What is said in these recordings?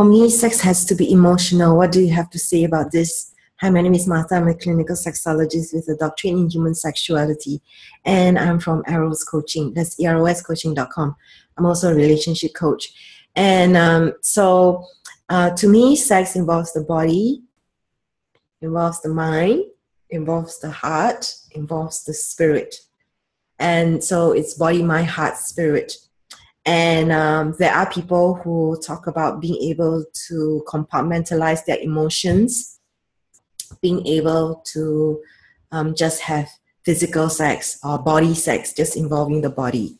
For me, sex has to be emotional. What do you have to say about this? Hi, my name is Martha. I'm a clinical sexologist with a doctorate in human sexuality, and I'm from Eros Coaching. That's eroscoaching.com. I'm also a relationship coach. And to me, sex involves the body, involves the mind, involves the heart, involves the spirit. And so it's body, mind, heart, spirit. And there are people who talk about being able to compartmentalize their emotions, being able to just have physical sex or body sex, just involving the body.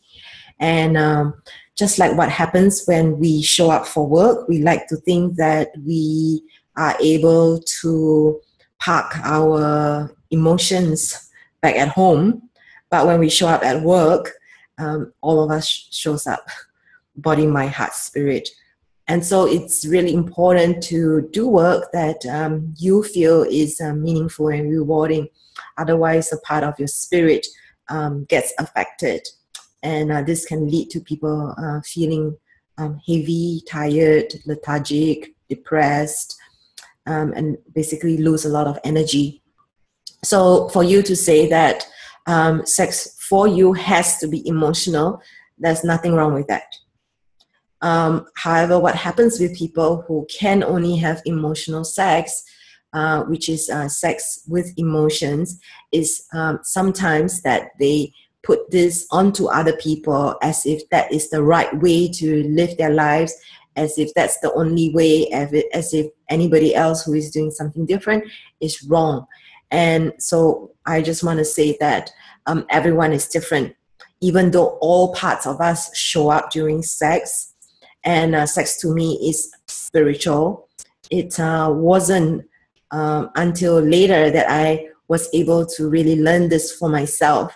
And just like what happens when we show up for work, we like to think that we are able to park our emotions back at home. But when we show up at work, all of us shows up, body, mind, heart, spirit. And so it's really important to do work that you feel is meaningful and rewarding. Otherwise, a part of your spirit gets affected. And this can lead to people feeling heavy, tired, lethargic, depressed, and basically lose a lot of energy. So for you to say that sex for you has to be emotional, there's nothing wrong with that. However, what happens with people who can only have emotional sex, which is sex with emotions, is sometimes that they put this onto other people as if that is the right way to live their lives, as if that's the only way, as if anybody else who is doing something different is wrong. And so I just want to say that everyone is different, even though all parts of us show up during sex. And sex to me is spiritual. It wasn't until later that I was able to really learn this for myself.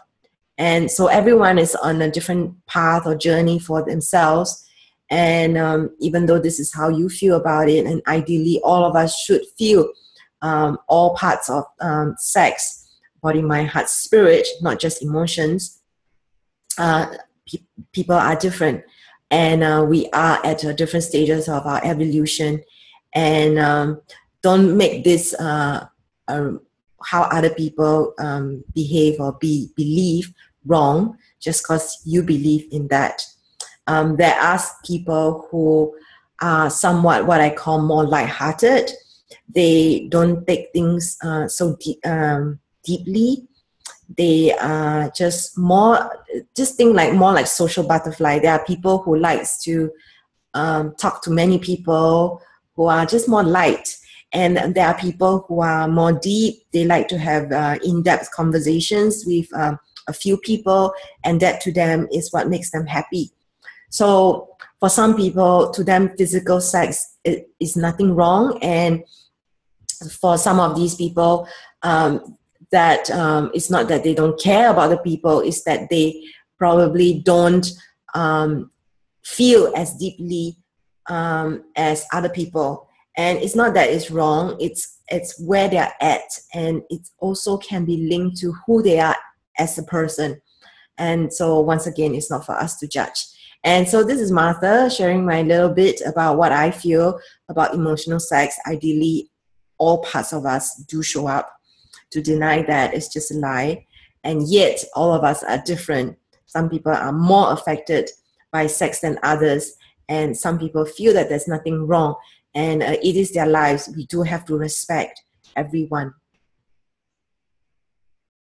And so everyone is on a different path or journey for themselves. And even though this is how you feel about it, and ideally all of us should feel all parts of sex, body, mind, heart, spirit, not just emotions. People are different. And we are at different stages of our evolution. And don't make this how other people behave or believe wrong just because you believe in that. There are people who are somewhat what I call more lighthearted. They don't take things so deeply. They are just think like more like social butterfly. There are people who likes to talk to many people, who are just more light. And there are people who are more deep. They like to have in-depth conversations with a few people, and that to them is what makes them happy. So for some people, to them, physical sex is nothing wrong. And for some of these people, that it's not that they don't care about the people, it's that they probably don't feel as deeply as other people. And it's not that it's wrong, it's where they're at, and it also can be linked to who they are as a person. And so once again, it's not for us to judge. And so this is Martha sharing my little bit about what I feel about emotional sex. Ideally, all parts of us do show up. To deny that is just a lie. And yet, all of us are different. Some people are more affected by sex than others. And some people feel that there's nothing wrong. And it is their lives. We do have to respect everyone.